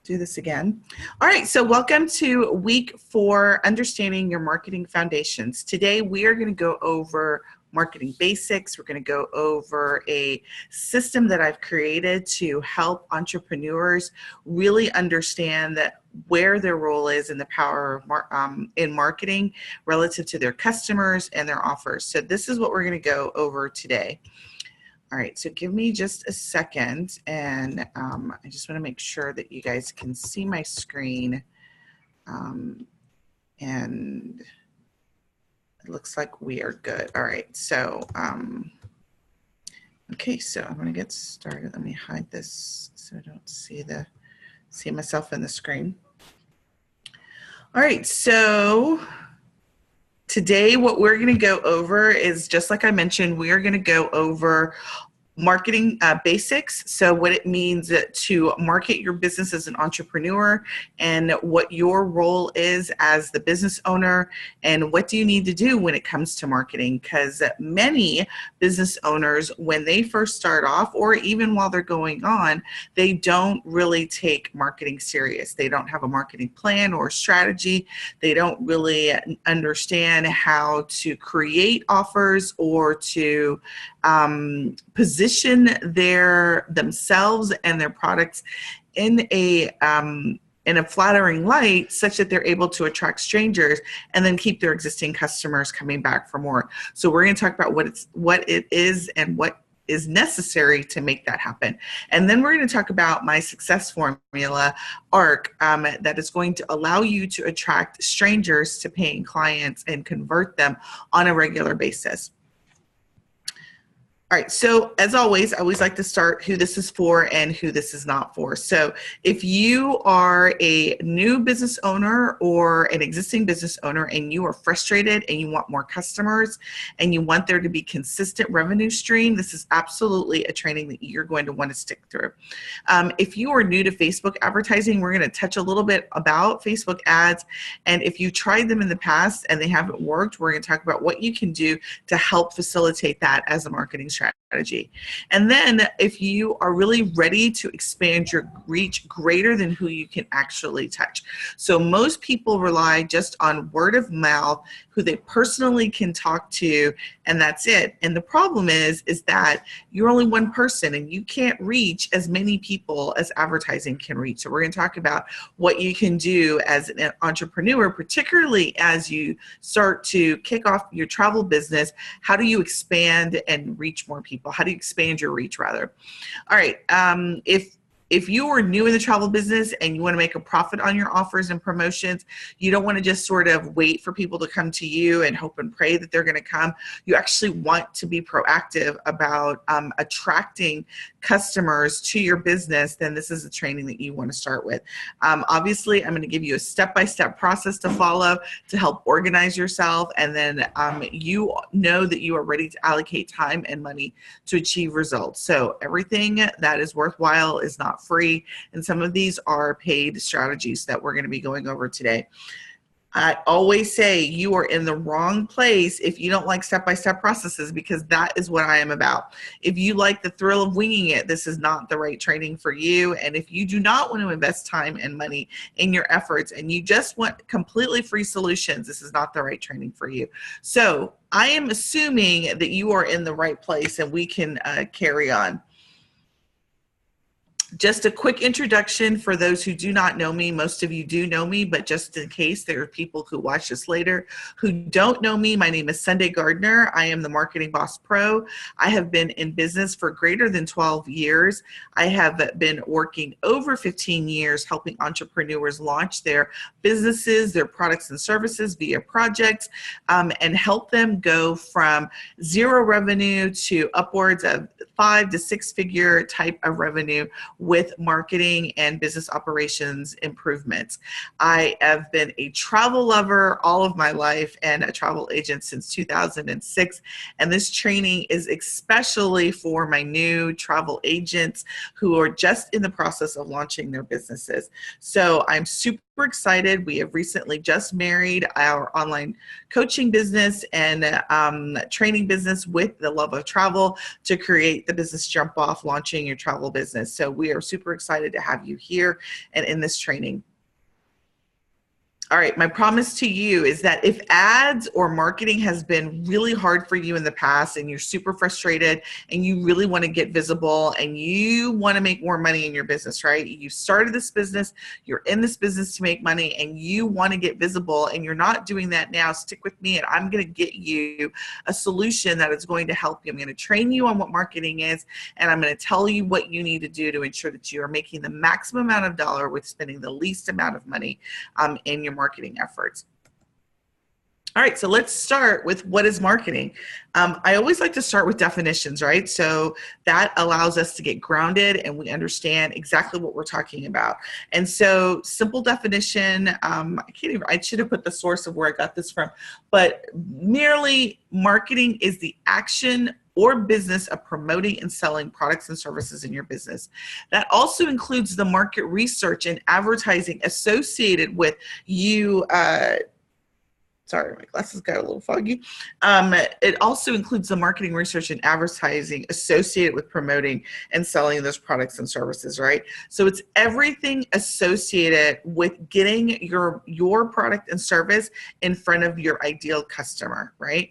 Do this again. All right, so welcome to week 4, Understanding Your Marketing Foundations. Today we are going to go over marketing basics. We're going to go over a system that I've created to help entrepreneurs really understand that where their role is in the power of in marketing relative to their customers and their offers. So this is what we're going to go over today. All right, so give me just a second, and I just want to make sure that you guys can see my screen. And it looks like we are good. All right, so, okay, so I'm going to get started. Let me hide this so I don't see myself in the screen. All right, so today, what we're going to go over is, just like I mentioned, we are going to go over marketing basics. So what it means to market your business as an entrepreneur, and what your role is as the business owner, and what do you need to do when it comes to marketing, because many business owners, when they first start off, or even while they're going on, they don't really take marketing serious. They don't have a marketing plan or strategy. They don't really understand how to create offers or to position themselves and their products in a flattering light, such that they're able to attract strangers and then keep their existing customers coming back for more. So we're going to talk about what it is and what is necessary to make that happen. And then we're going to talk about my success formula, ARC, that is going to allow you to attract strangers to paying clients and convert them on a regular basis. All right, so as always, I always like to start who this is for and who this is not for. So if you are a new business owner or an existing business owner and you are frustrated and you want more customers and you want there to be consistent revenue stream, this is absolutely a training that you're going to want to stick through. If you are new to Facebook advertising, we're going to touch a little bit about Facebook ads. And if you tried them in the past and they haven't worked, we're going to talk about what you can do to help facilitate that as a marketing strategy. And then if you are really ready to expand your reach greater than who you can actually touch. So most people rely just on word of mouth, who they personally can talk to, and that's it. And the problem is that you're only one person and you can't reach as many people as advertising can reach. So we're going to talk about what you can do as an entrepreneur, particularly as you start to kick off your travel business. How do you expand and reach more people? How do you expand your reach, rather? All right. If you are new in the travel business and you want to make a profit on your offers and promotions, you don't want to just sort of wait for people to come to you and hope and pray that they're going to come. You actually want to be proactive about attracting customers to your business. Then this is a training that you want to start with. Obviously, I'm going to give you a step-by-step process to follow to help organize yourself, and then you know that you are ready to allocate time and money to achieve results. So everything that is worthwhile is not free, and some of these are paid strategies that we're going to be going over today. I always say you are in the wrong place if you don't like step-by-step processes, because that is what I am about. If you like the thrill of winging it, this is not the right training for you. And if you do not want to invest time and money in your efforts and you just want completely free solutions, this is not the right training for you. So I am assuming that you are in the right place and we can carry on. Just a quick introduction for those who do not know me. Most of you do know me, but just in case there are people who watch this later who don't know me, my name is Sunday Gardner. I am the Marketing Boss Pro. I have been in business for greater than 12 years. I have been working over 15 years helping entrepreneurs launch their businesses, their products and services via projects, and help them go from zero revenue to upwards of 5 to 6 figure type of revenue with marketing and business operations improvements. I have been a travel lover all of my life and a travel agent since 2006. And this training is especially for my new travel agents who are just in the process of launching their businesses. So I'm super excited. We have recently just married our online coaching business and training business with the love of travel to create the business jump off launching your travel business. So we are are super excited to have you here and in this training. All right, my promise to you is that if ads or marketing has been really hard for you in the past and you're super frustrated and you really want to get visible and you want to make more money in your business, right? You started this business, you're in this business to make money, and you want to get visible and you're not doing that now, stick with me and I'm going to get you a solution that is going to help you. I'm going to train you on what marketing is, and I'm going to tell you what you need to do to ensure that you are making the maximum amount of dollar with spending the least amount of money in your marketing efforts. All right, so let's start with what is marketing. I always like to start with definitions, right? So that allows us to get grounded and we understand exactly what we're talking about. And so simple definition, I should have put the source of where I got this from, but merely marketing is the action or business of promoting and selling products and services in your business. That also includes the market research and advertising associated with you. Sorry, my glasses got a little foggy. It also includes the marketing research and advertising associated with promoting and selling those products and services, right? So it's everything associated with getting your product and service in front of your ideal customer, right?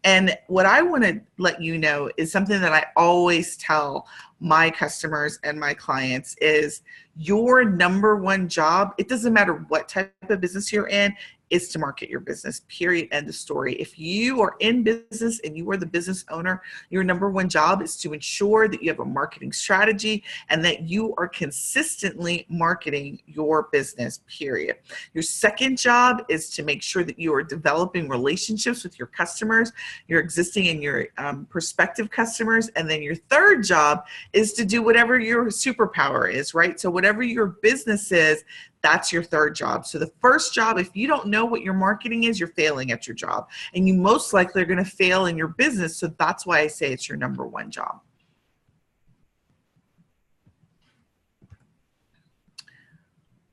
And what I want to let you know is something that I always tell my customers and my clients is your number one job, it doesn't matter what type of business you're in, is to market your business, period, end of story. If you are in business and you are the business owner, your number one job is to ensure that you have a marketing strategy and that you are consistently marketing your business, period. Your second job is to make sure that you are developing relationships with your customers, your existing and your prospective customers. And then your third job is to do whatever your superpower is, right? So whatever your business is, that's your third job. So the first job, if you don't know what your marketing is, you're failing at your job. And you most likely are going to fail in your business. So that's why I say it's your number one job.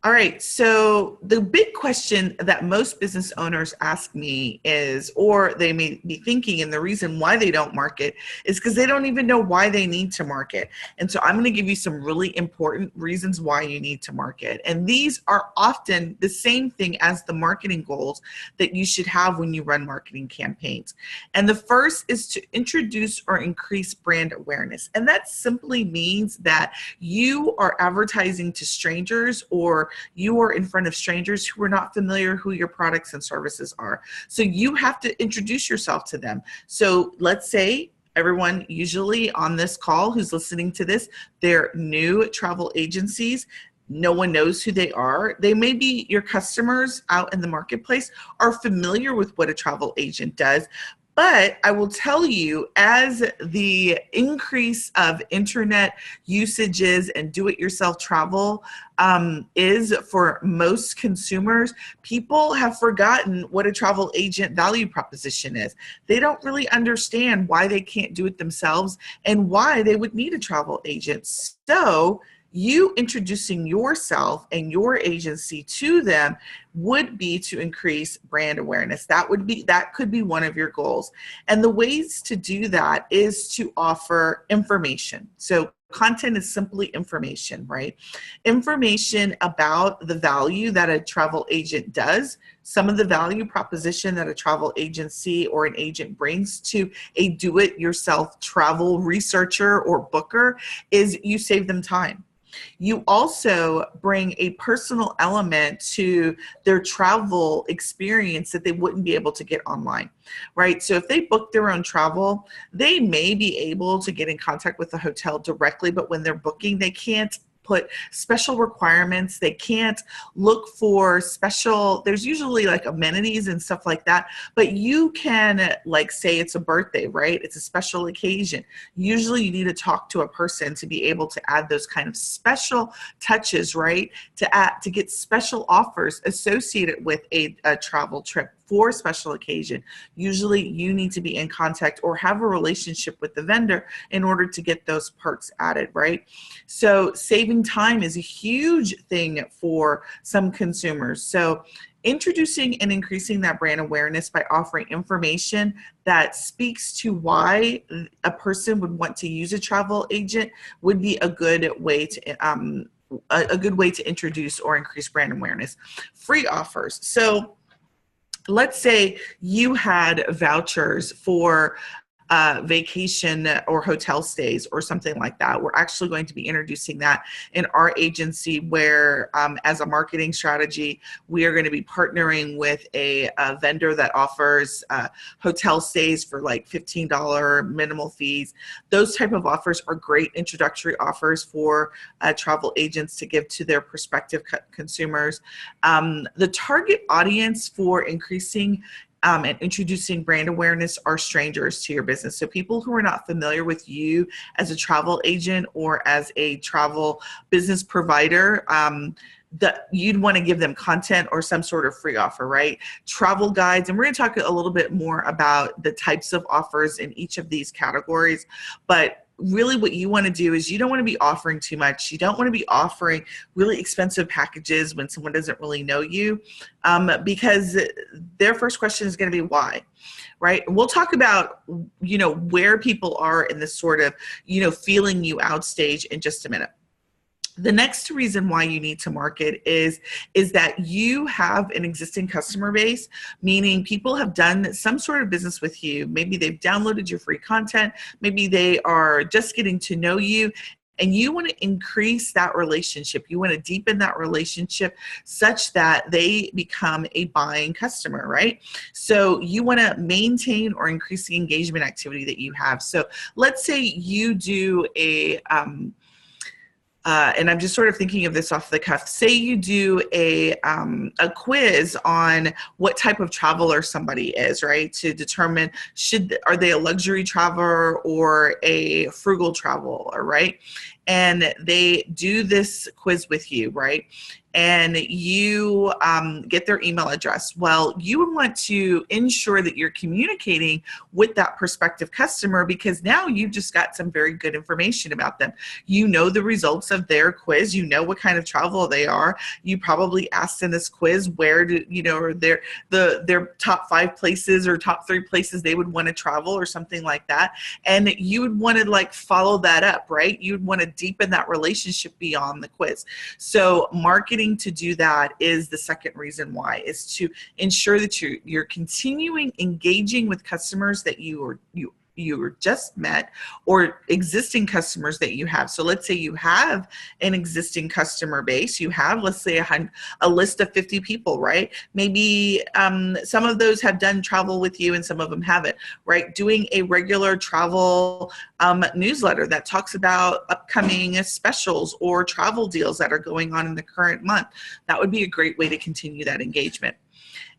All right, so the big question that most business owners ask me is, or they may be thinking, and the reason why they don't market is because they don't even know why they need to market. And so I'm going to give you some really important reasons why you need to market. And these are often the same thing as the marketing goals that you should have when you run marketing campaigns. And the first is to introduce or increase brand awareness. And that simply means that you are advertising to strangers, or you are in front of strangers who are not familiar who your products and services are. So you have to introduce yourself to them. So let's say everyone usually on this call who's listening to this, they're new travel agencies. No one knows who they are. They may be your customers out in the marketplace, are familiar with what a travel agent does. But I will tell you, as the increase of internet usages and do-it-yourself travel is for most consumers, people have forgotten what a travel agent value proposition is. They don't really understand why they can't do it themselves and why they would need a travel agent. So you introducing yourself and your agency to them would be to increase brand awareness. That could be one of your goals. And the ways to do that is to offer information. So content is simply information, right? Information about the value that a travel agent does, some of the value proposition that a travel agency or an agent brings to a do-it-yourself travel researcher or booker is you save them time. You also bring a personal element to their travel experience that they wouldn't be able to get online, right? So if they book their own travel, they may be able to get in contact with the hotel directly, but when they're booking, they can't put special requirements. They can't look for special, there's usually like amenities and stuff like that, but you can like say it's a birthday, right? It's a special occasion. Usually you need to talk to a person to be able to add those kind of special touches, right? To get special offers associated with a travel trip for a special occasion. Usually you need to be in contact or have a relationship with the vendor in order to get those perks added, right? So saving time is a huge thing for some consumers. So introducing and increasing that brand awareness by offering information that speaks to why a person would want to use a travel agent would be a good way to introduce or increase brand awareness. Free offers. So let's say you had vouchers for vacation or hotel stays or something like that. We're actually going to be introducing that in our agency where as a marketing strategy, we are going to be partnering with a vendor that offers hotel stays for like $15 minimal fees. Those type of offers are great introductory offers for travel agents to give to their prospective consumers. The target audience for increasing and introducing brand awareness are strangers to your business. So people who are not familiar with you as a travel agent or as a travel business provider, that you'd want to give them content or some sort of free offer, right? Travel guides, and we're going to talk a little bit more about the types of offers in each of these categories, but really what you want to do is you don't want to be offering too much. You don't want to be offering really expensive packages when someone doesn't really know you, because their first question is going to be why, right? And we'll talk about, where people are in this sort of, feeling you out stage in just a minute. The next reason why you need to market is that you have an existing customer base, meaning people have done some sort of business with you. Maybe they've downloaded your free content. Maybe they are just getting to know you. And you want to increase that relationship. You want to deepen that relationship such that they become a buying customer, right? So you want to maintain or increase the engagement activity that you have. So let's say you do and I'm just sort of thinking of this off the cuff. Say you do a quiz on what type of traveler somebody is, right? To determine are they a luxury traveler or a frugal traveler, right? And they do this quiz with you, right? And you get their email address. Well, you would want to ensure that you're communicating with that prospective customer because now you've just got some very good information about them. You know the results of their quiz. You know what kind of travel they are. You probably asked in this quiz where their top 5 places or top 3 places they would want to travel or something like that. And you would want to follow that up, right? You'd want to deepen that relationship beyond the quiz. So marketing to do that is the second reason why, is to ensure that you're continuing engaging with customers that you just met or existing customers that you have. So let's say you have an existing customer base. You have, let's say, a list of 50 people, right? Maybe some of those have done travel with you and some of them haven't, right? Doing a regular travel newsletter that talks about upcoming specials or travel deals that are going on in the current month. That would be a great way to continue that engagement.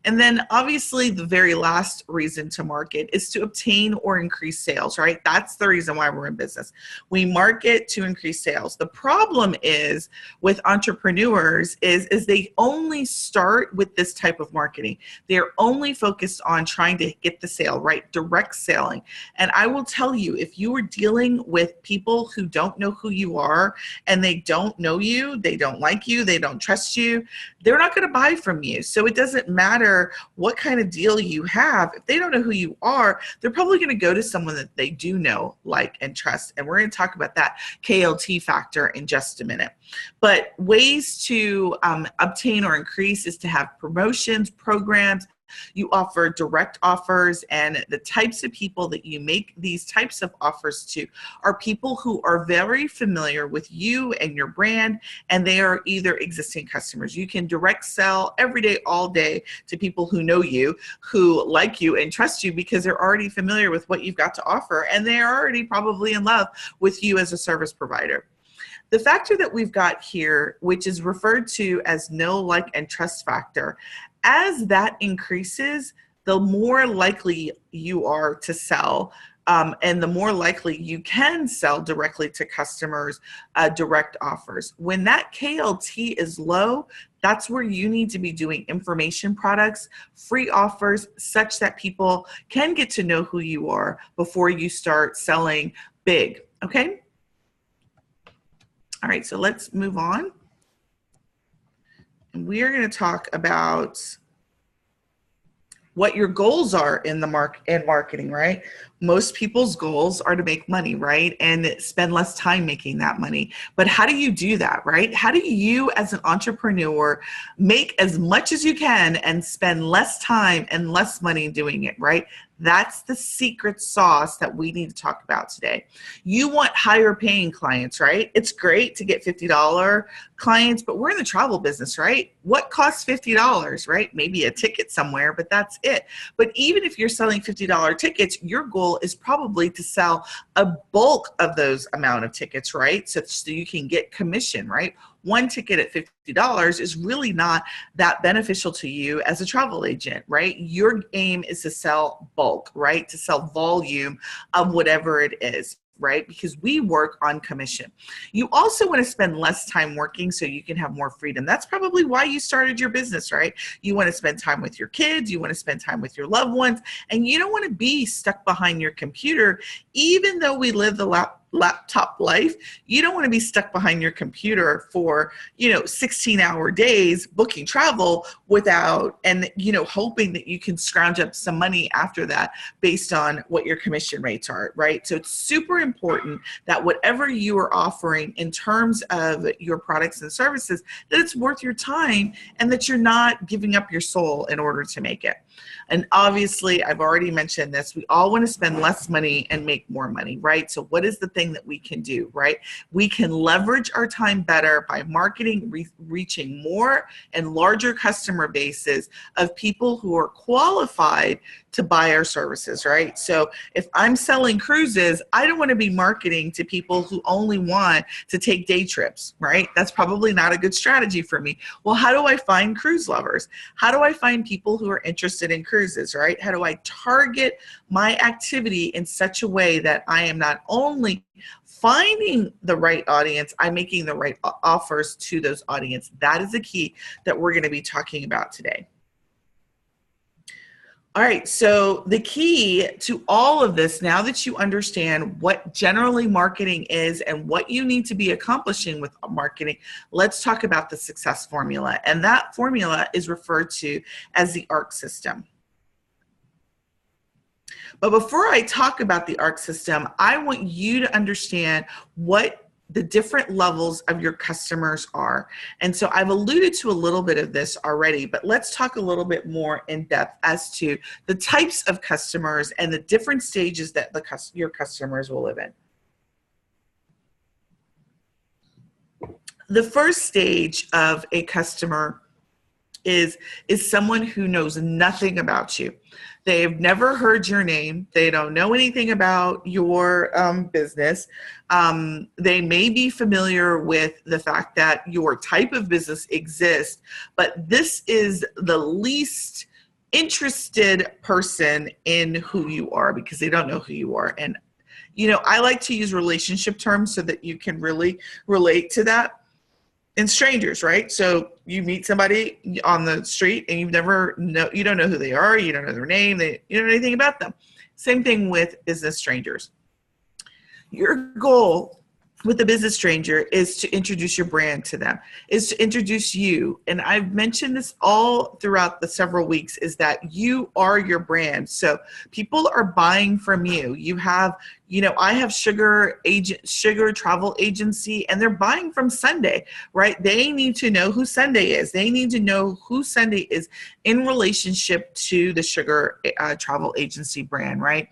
And then obviously the very last reason to market is to obtain or increase sales, right? That's the reason why we're in business. We market to increase sales. The problem is with entrepreneurs is they only start with this type of marketing. They're only focused on trying to get the sale, right? Direct selling. And I will tell you, if you are dealing with people who don't know who you are and they don't know you, they don't like you, they don't trust you, they're not going to buy from you. So it doesn't matter what kind of deal you have. If they don't know who you are, they're probably going to go to someone that they do know, like, and trust. And we're going to talk about that KLT factor in just a minute. But ways to obtain or increase is to have promotions, programs. You offer direct offers, and the types of people that you make these types of offers to are people who are very familiar with you and your brand, and they are either existing customers. You can direct sell every day, all day to people who know you, who like you and trust you because they're already familiar with what you've got to offer, and they're already probably in love with you as a service provider. The factor that we've got here, which is referred to as know, like, and trust factor, as that increases, the more likely you are to sell, and the more likely you can sell directly to customers, direct offers. When that KLT is low, that's where you need to be doing information products, free offers, such that people can get to know who you are before you start selling big, okay? All right, so let's move on. And we are going to talk about what your goals are in marketing, right? Most people's goals are to make money, right? And spend less time making that money. But how do you do that, right? How do you as an entrepreneur make as much as you can and spend less time and less money doing it, right? That's the secret sauce that we need to talk about today. You want higher paying clients, right? It's great to get $50 clients, but we're in the travel business, right? What costs $50, right? Maybe a ticket somewhere, but that's it. But even if you're selling $50 tickets, your goal is probably to sell a bulk of those amount of tickets, right? So you can get commission, right? One ticket at $50 is really not that beneficial to you as a travel agent, right? Your aim is to sell bulk, right? To sell volume of whatever it is, right? Because we work on commission. You also want to spend less time working so you can have more freedom. That's probably why you started your business, right? You want to spend time with your kids, you want to spend time with your loved ones, and you don't want to be stuck behind your computer. Even though we live the laptop life, you don't want to be stuck behind your computer for 16-hour days booking travel without, and hoping that you can scrounge up some money after that based on what your commission rates are, right? So it's super important that whatever you are offering in terms of your products and services, that it's worth your time and that you're not giving up your soul in order to make it. And obviously, I've already mentioned this, we all want to spend less money and make more money, right? So what is the thing that we can do, right? We can leverage our time better by marketing, reaching more and larger customer bases of people who are qualified to buy our services, right? So if I'm selling cruises, I don't want to be marketing to people who only want to take day trips, right? That's probably not a good strategy for me. Well, how do I find cruise lovers? How do I find people who are interested in cruises, right? How do I target my activity in such a way that I am not only finding the right audience, I'm making the right offers to those audience. That is the key that we're going to be talking about today. All right, so the key to all of this, now that you understand what generally marketing is and what you need to be accomplishing with marketing, let's talk about the success formula. And that formula is referred to as the ARC system. But before I talk about the ARC system, I want you to understand what the different levels of your customers are. And so I've alluded to a little bit of this already, but let's talk a little bit more in depth as to the types of customers and the different stages that your customers will live in. The first stage of a customer is someone who knows nothing about you. They've never heard your name. They don't know anything about your business. They may be familiar with the fact that your type of business exists, but this is the least interested person in who you are because they don't know who you are. And, I like to use relationship terms so that you can really relate to that. And strangers, right? So you meet somebody on the street and you don't know who they are, you don't know their name, you don't know anything about them. Same thing with business strangers. Your goal with a business stranger is to introduce your brand to them, is to introduce you. And I've mentioned this all throughout the several weeks, is that you are your brand. So people are buying from you. You have, I have Sugar Travel Agency, and they're buying from Sunday, right? They need to know who Sunday is. They need to know who Sunday is in relationship to the Sugar Travel Agency brand, right?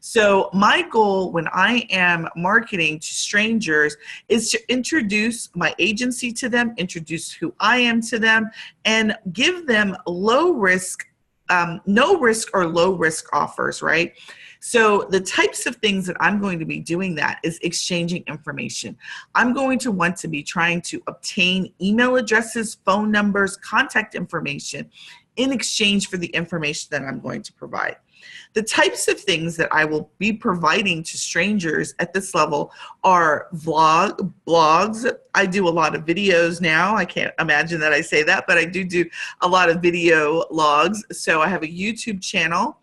So my goal when I am marketing to strangers is to introduce my agency to them, introduce who I am to them, and give them no risk or low risk offers, right? So the types of things that I'm going to be doing that is exchanging information. I'm going to want to be trying to obtain email addresses, phone numbers, contact information in exchange for the information that I'm going to provide. The types of things that I will be providing to strangers at this level are blogs. I do a lot of videos now. I can't imagine that I say that, but I do a lot of video logs. So I have a YouTube channel,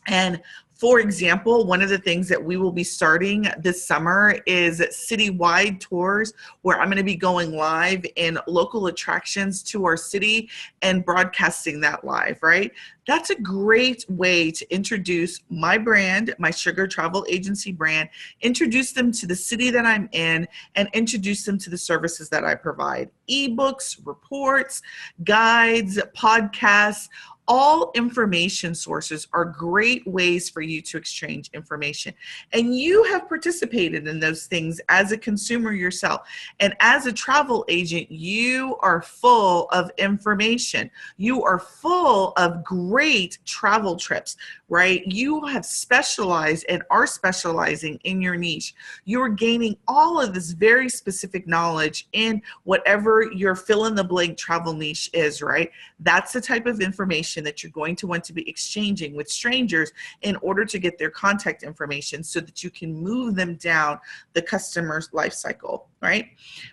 and For example, one of the things that we will be starting this summer is citywide tours, where I'm going to be going live in local attractions to our city and broadcasting that live, right? That's a great way to introduce my brand, my Sugar Travel Agency brand, introduce them to the city that I'm in, and introduce them to the services that I provide. Ebooks, reports, guides, podcasts, all information sources are great ways for you to exchange information. And you have participated in those things as a consumer yourself. And as a travel agent, you are full of information. You are full of great travel trips, right? You have specialized and are specializing in your niche. You're gaining all of this very specific knowledge in whatever your fill in the blank travel niche is, right? That's the type of information that you're going to want to be exchanging with strangers in order to get their contact information so that you can move them down the customer's life cycle, right?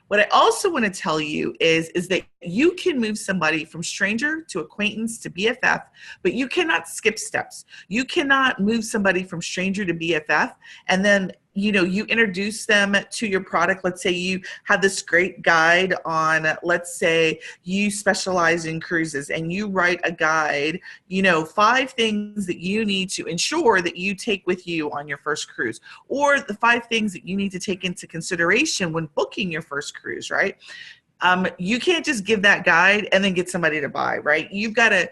What I also want to tell you is that you can move somebody from stranger to acquaintance to BFF, but you cannot skip steps. You cannot move somebody from stranger to BFF and then you introduce them to your product. Let's say you have this great guide on, let's say you specialize in cruises and you write a guide, 5 things that you need to ensure that you take with you on your first cruise, or the 5 things that you need to take into consideration when booking your first cruise, right? You can't just give that guide and then get somebody to buy, right? You've got to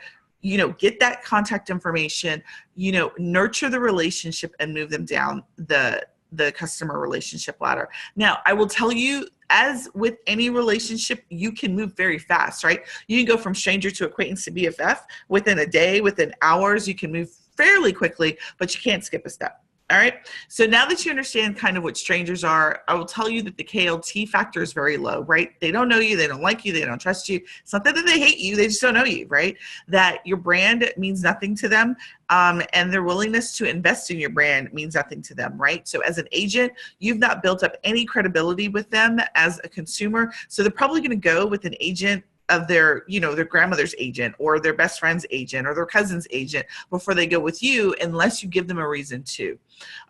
get that contact information, nurture the relationship and move them down the customer relationship ladder. Now, I will tell you, as with any relationship, you can move very fast, right? You can go from stranger to acquaintance to BFF within a day, within hours. You can move fairly quickly, but you can't skip a step. All right. So now that you understand kind of what strangers are, I will tell you that the KLT factor is very low, right? They don't know you. They don't like you. They don't trust you. It's not that they hate you. They just don't know you, right? That your brand means nothing to them. And their willingness to invest in your brand means nothing to them, right? So as an agent, you've not built up any credibility with them as a consumer. So they're probably going to go with an agent of their grandmother's agent or their best friend's agent or their cousin's agent before they go with you, unless you give them a reason to.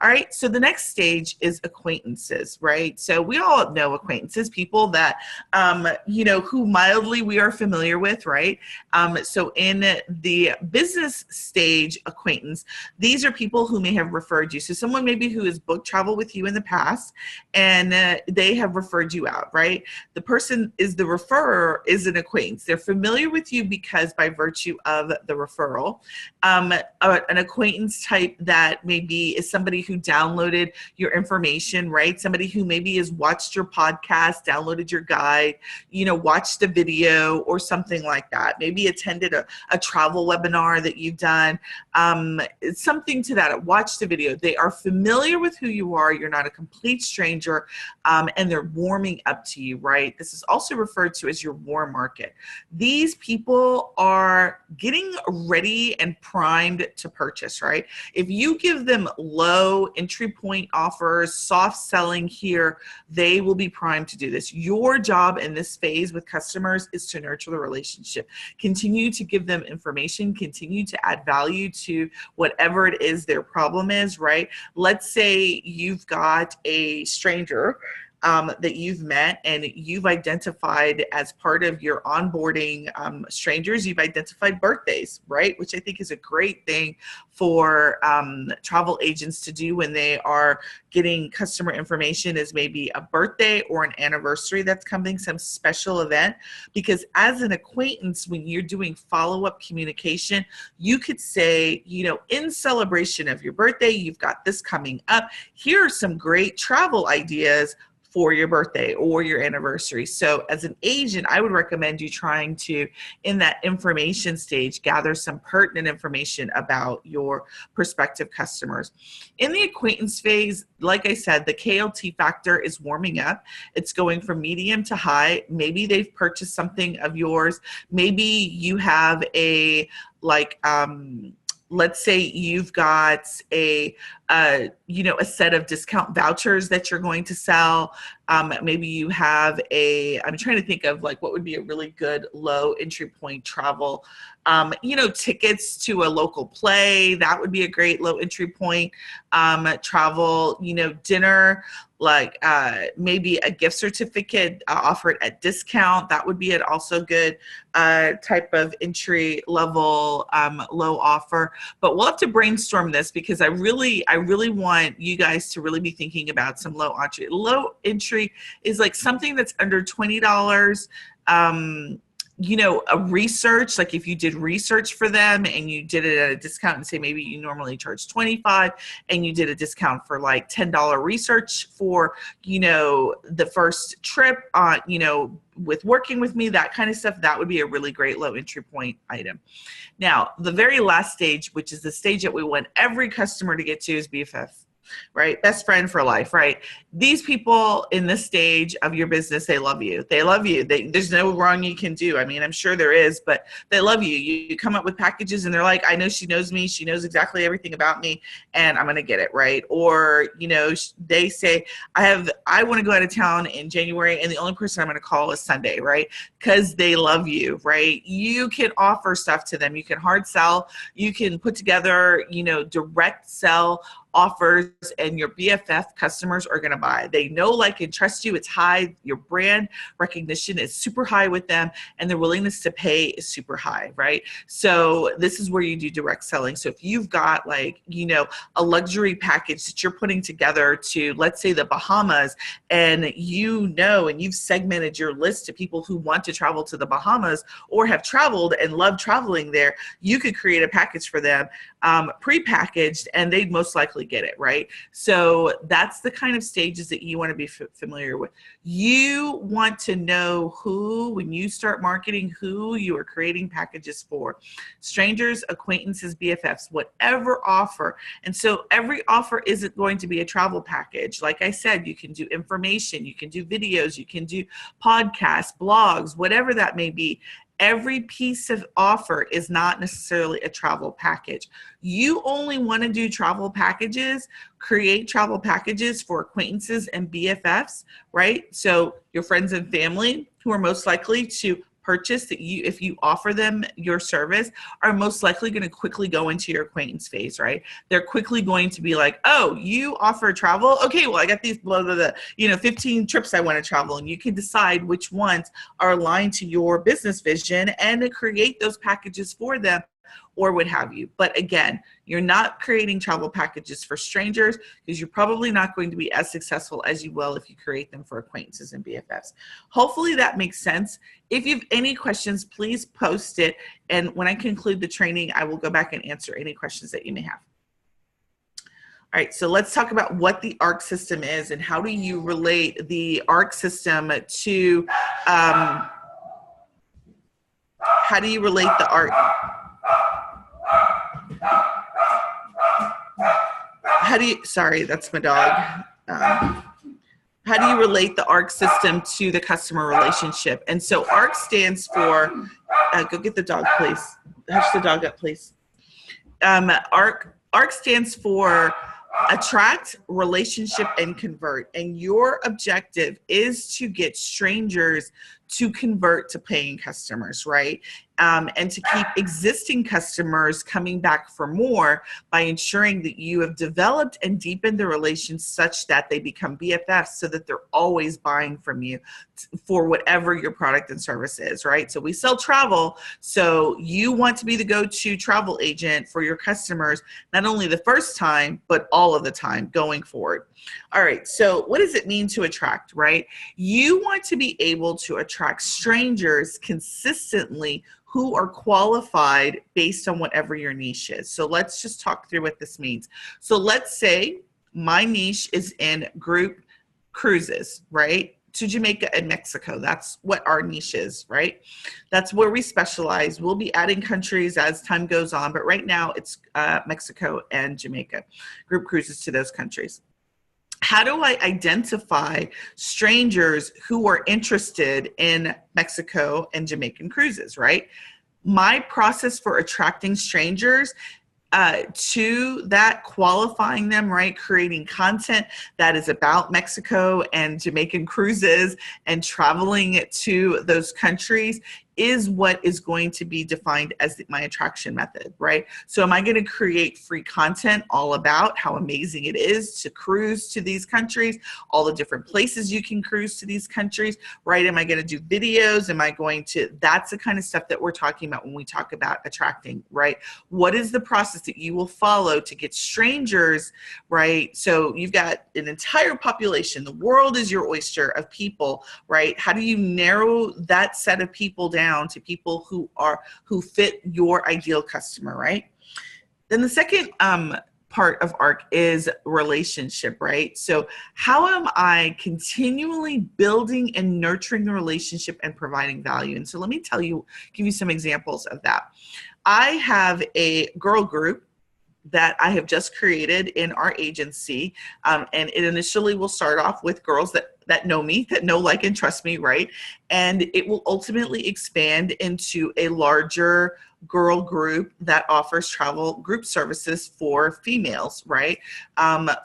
All right. So the next stage is acquaintances, right? So we all know acquaintances, people that, who mildly we are familiar with, right? So in the business stage acquaintance, these are people who may have referred you. So someone maybe who has booked travel with you in the past and they have referred you out, right? The person is the referrer is an acquaintance. They're familiar with you because by virtue of the referral. An acquaintance type that maybe is somebody who downloaded your information, right? Somebody who maybe has watched your podcast, downloaded your guide, watched a video or something like that. Maybe attended a travel webinar that you've done, something to that. Watched a video. They are familiar with who you are. You're not a complete stranger, and they're warming up to you, right? This is also referred to as your warm market. These people are getting ready and primed to purchase, right? If you give them low entry point offers, soft selling here, they will be primed to do this. Your job in this phase with customers is to nurture the relationship. Continue to give them information, continue to add value to whatever it is their problem is, right? Let's say you've got a stranger that you've met and you've identified as part of your onboarding strangers, you've identified birthdays, right? Which I think is a great thing for travel agents to do when they are getting customer information, is maybe a birthday or an anniversary that's coming, some special event. Because as an acquaintance, when you're doing follow-up communication, you could say, in celebration of your birthday, you've got this coming up. Here are some great travel ideas for your birthday or your anniversary. So as an agent, I would recommend you trying to, in that information stage, gather some pertinent information about your prospective customers. In the acquaintance phase, like I said, the KLT factor is warming up. It's going from medium to high. Maybe they've purchased something of yours. Maybe you have a, let's say you've got a set of discount vouchers that you're going to sell. Maybe you have I'm trying to think of like what would be a really good low entry point travel. Tickets to a local play, that would be a great low entry point travel, dinner, like maybe a gift certificate offered at discount. That would be an also good type of entry level low offer. But we'll have to brainstorm this because I really want you guys to really be thinking about some low entry. Low entry is like something that's under $20. A research, like if you did research for them and you did it at a discount and say maybe you normally charge 25 and you did a discount for like $10 research for, the first trip on, with working with me, that kind of stuff, that would be a really great low entry point item. Now, the very last stage, which is the stage that we want every customer to get to, is BFF. Right? Best friend for life, right? These people in this stage of your business, they love you. They love you. There's no wrong you can do. I mean, I'm sure there is, but they love you. You come up with packages and they're like, I know she knows me. She knows exactly everything about me and I'm going to get it, right? Or, they say, I want to go out of town in January and the only person I'm going to call is Sunday, right? Because they love you, right? You can offer stuff to them. You can hard sell. You can put together, direct sell offers, and your BFF customers are going to buy. They know, like, and trust you. It's high. Your brand recognition is super high with them, and their willingness to pay is super high, right? So this is where you do direct selling. So if you've got like, a luxury package that you're putting together to, let's say, the Bahamas, and and you've segmented your list to people who want to travel to the Bahamas or have traveled and love traveling there, you could create a package for them, pre-packaged, and they'd most likely get it, right? So that's the kind of stages that you want to be familiar with. You want to know who, when you start marketing, who you are creating packages for. Strangers, acquaintances, BFFs, whatever offer. And so every offer isn't going to be a travel package. Like I said, you can do information, you can do videos, you can do podcasts, blogs, whatever that may be. Every piece of offer is not necessarily a travel package. You only want to do travel packages, create travel packages for acquaintances and BFFs, right? So your friends and family who are most likely to purchase that if you offer them your service, are most likely going to quickly go into your acquaintance phase, right? They're quickly going to be like, oh, you offer travel? Okay, well, I got these 15 trips I want to travel, and you can decide which ones are aligned to your business vision and create those packages for them or what have you. But again, you're not creating travel packages for strangers because you're probably not going to be as successful as you will if you create them for acquaintances and BFFs. Hopefully that makes sense. If you have any questions, please post it. And when I conclude the training, I will go back and answer any questions that you may have. All right, so let's talk about what the ARC system is and how do you relate the ARC system to, how do you relate the ARC? Sorry, that's my dog. How do you relate the ARC system to the customer relationship? And so ARC stands for, go get the dog, please. Hush the dog up, please. ARC stands for attract, relationship, and convert. And your objective is to get strangers to convert to paying customers, right? And to keep existing customers coming back for more by ensuring that you have developed and deepened the relations such that they become BFFs so that they're always buying from you for whatever your product and service is, right? So we sell travel, so you want to be the go-to travel agent for your customers, not only the first time, but all of the time going forward. All right, so what does it mean to attract, right? You want to be able to attract strangers consistently who are qualified based on whatever your niche is. So let's just talk through what this means. So let's say my niche is in group cruises, right? To Jamaica and Mexico. That's what our niche is, right? That's where we specialize. We'll be adding countries as time goes on, but right now it's Mexico and Jamaica, group cruises to those countries. How do I identify strangers who are interested in Mexico and Jamaican cruises, right? My process for attracting strangers to that, qualifying them, right? Creating content that is about Mexico and Jamaican cruises and traveling to those countries is what is going to be defined as my attraction method, right? So am I going to create free content all about how amazing it is to cruise to these countries, all the different places you can cruise to these countries, right? Am I going to do videos? Am I going to, that's the kind of stuff that we're talking about when we talk about attracting, right? What is the process that you will follow to get strangers, right? So you've got an entire population, the world is your oyster of people, right? How do you narrow that set of people down to people who fit your ideal customer, right? Then the second part of ARC is relationship, right? So how am I continually building and nurturing the relationship and providing value? And so let me give you some examples of that. I have a girl group that I have just created in our agency. And it initially will start off with girls that know me, that know, like, and trust me, right? And it will ultimately expand into a larger girl group that offers travel group services for females, right?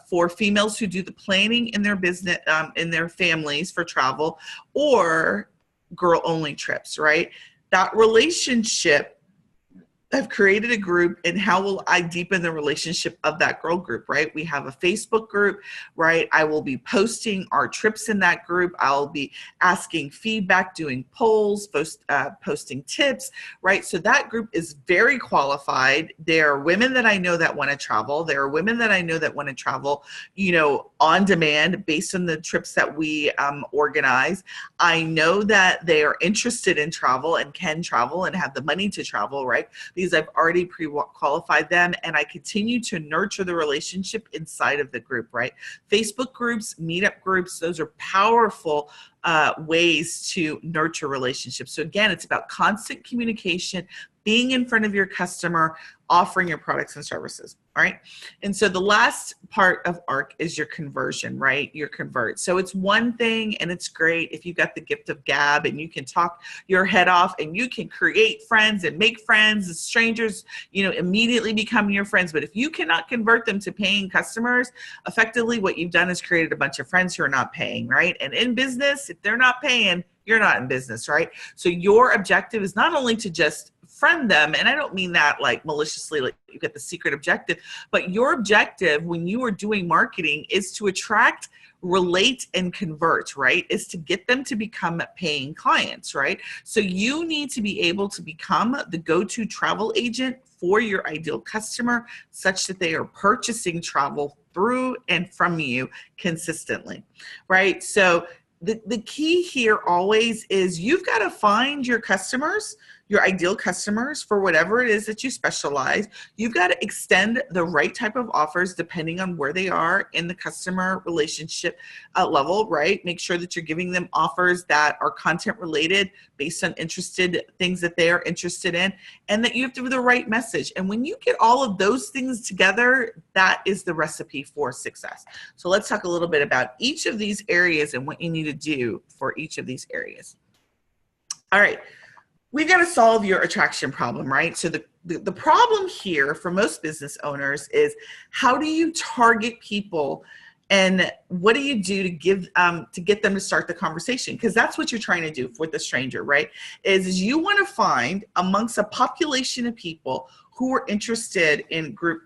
For females who do the planning in their business, in their families for travel, or girl-only trips, right? That relationship, I've created a group, and how will I deepen the relationship of that girl group, right? We have a Facebook group, right? I will be posting our trips in that group. I'll be asking feedback, doing polls, posting tips, right? So that group is very qualified. There are women that I know that want to travel. There are women that I know that want to travel, on demand based on the trips that we organize. I know that they are interested in travel and can travel and have the money to travel, right? Because I've already pre-qualified them, and I continue to nurture the relationship inside of the group, right? Facebook groups, meetup groups, those are powerful ways to nurture relationships. So again, it's about constant communication, being in front of your customer, offering your products and services, all right? And so the last part of ARC is your conversion, right? Your convert. So it's one thing, and it's great if you've got the gift of gab and you can talk your head off and you can create friends and make friends. Strangers, immediately become your friends. But if you cannot convert them to paying customers, effectively what you've done is created a bunch of friends who are not paying, right? And in business, if they're not paying, you're not in business, right? So your objective is not only to just friend them, and I don't mean that like maliciously, like you get the secret objective, but your objective when you are doing marketing is to attract, relate, and convert, right? Is to get them to become paying clients, right? So you need to be able to become the go-to travel agent for your ideal customer such that they are purchasing travel through and from you consistently, right? So the key here always is you've got to find your customers, your ideal customers for whatever it is that you specialize. You've got to extend the right type of offers depending on where they are in the customer relationship level, right? Make sure that you're giving them offers that are content related based on things that they are interested in, and that you have to have the right message. And when you get all of those things together, that is the recipe for success. So let's talk a little bit about each of these areas and what you need to do for each of these areas. All right. We've got to solve your attraction problem, right? So the problem here for most business owners is how do you target people, and what do you do to get them to start the conversation? Because that's what you're trying to do with the stranger, right? Is you want to find amongst a population of people who are interested in group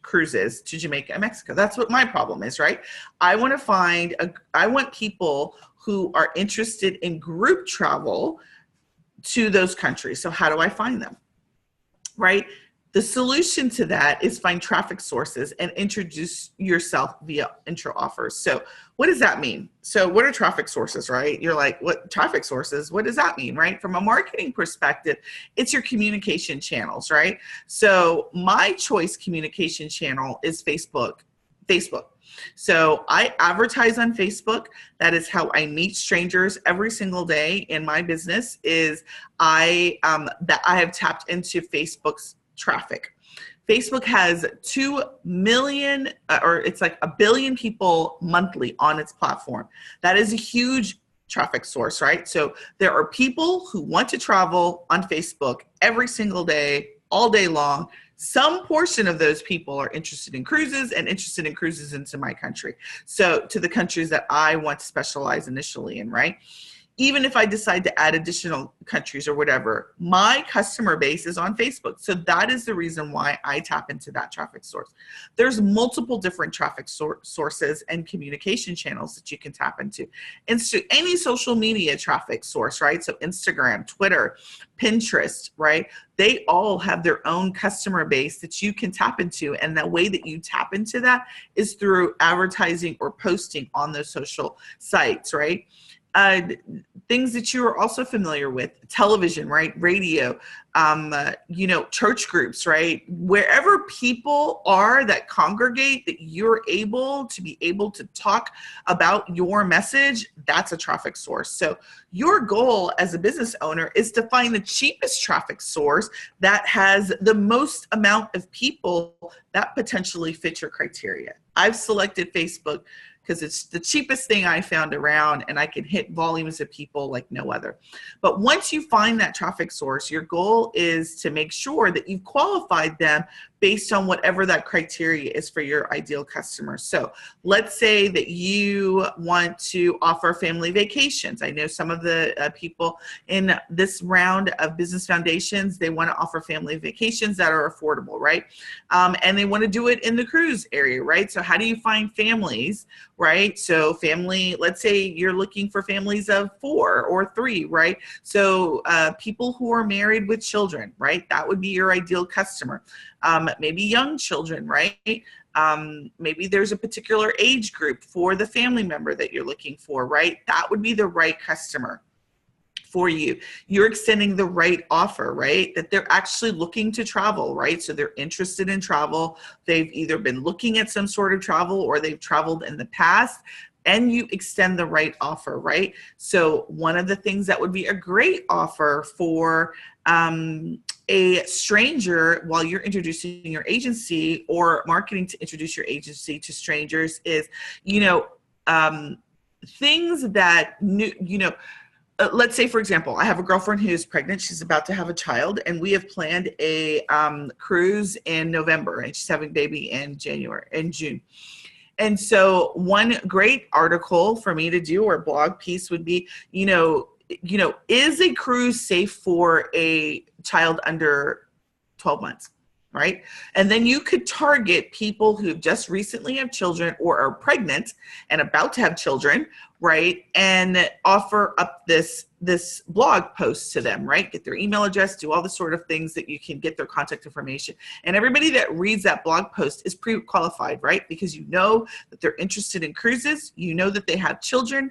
cruises to Jamaica and Mexico. That's what my problem is, right? I want people who are interested in group travel to those countries. So how do I find them, right? The solution to that is find traffic sources and introduce yourself via intro offers. So what does that mean? So what are traffic sources, right? You're like, what traffic sources? What does that mean, right? From a marketing perspective, it's your communication channels, right? So my choice communication channel is Facebook. So I advertise on Facebook. That is how I meet strangers every single day in my business. I have tapped into Facebook's traffic. Facebook has 2 million, or it's like 1 billion people monthly on its platform. That is a huge traffic source, right? So there are people who want to travel on Facebook every single day, all day long. Some portion of those people are interested in cruises and interested in cruises into my country. So to the countries that I want to specialize initially in, right? Even if I decide to add additional countries or whatever, my customer base is on Facebook. So that is the reason why I tap into that traffic source. There's multiple different traffic sources and communication channels that you can tap into. Any social media traffic source, right? So Instagram, Twitter, Pinterest, right? They all have their own customer base that you can tap into. And the way that you tap into that is through advertising or posting on those social sites, right? Things that you are also familiar with, television, right? Radio, church groups, right? Wherever people are that congregate, that you're able to talk about your message, that's a traffic source. So your goal as a business owner is to find the cheapest traffic source that has the most amount of people that potentially fit your criteria. I've selected Facebook because it's the cheapest thing I found around, and I can hit volumes of people like no other. But once you find that traffic source, your goal is to make sure that you've qualified them based on whatever that criteria is for your ideal customer. So let's say that you want to offer family vacations. I know some of the people in this round of Business Foundations, they want to offer family vacations that are affordable, right? And they want to do it in the cruise area, right? So how do you find families, right? So family, let's say you're looking for families of 4 or 3, right? So people who are married with children, right? That would be your ideal customer. Maybe young children, right? Maybe there's a particular age group for the family member that you're looking for, right? That would be the right customer for you. You're extending the right offer, right? That they're actually looking to travel, right? So they're interested in travel. They've either been looking at some sort of travel or they've traveled in the past, and you extend the right offer, right? So one of the things that would be a great offer for a stranger while you're introducing your agency or marketing to introduce your agency to strangers is, things that let's say, for example, I have a girlfriend who's pregnant. She's about to have a child, and we have planned a cruise in November, and she's having a baby in June. And so one great article for me to do or blog piece would be, is a cruise safe for a child under 12 months, right? And then you could target people who just recently have children or are pregnant and about to have children, right? And offer up this blog post to them, right? Get their email address, do all the sort of things that you can get their contact information. And everybody that reads that blog post is pre-qualified, right? Because you know that they're interested in cruises, you know that they have children,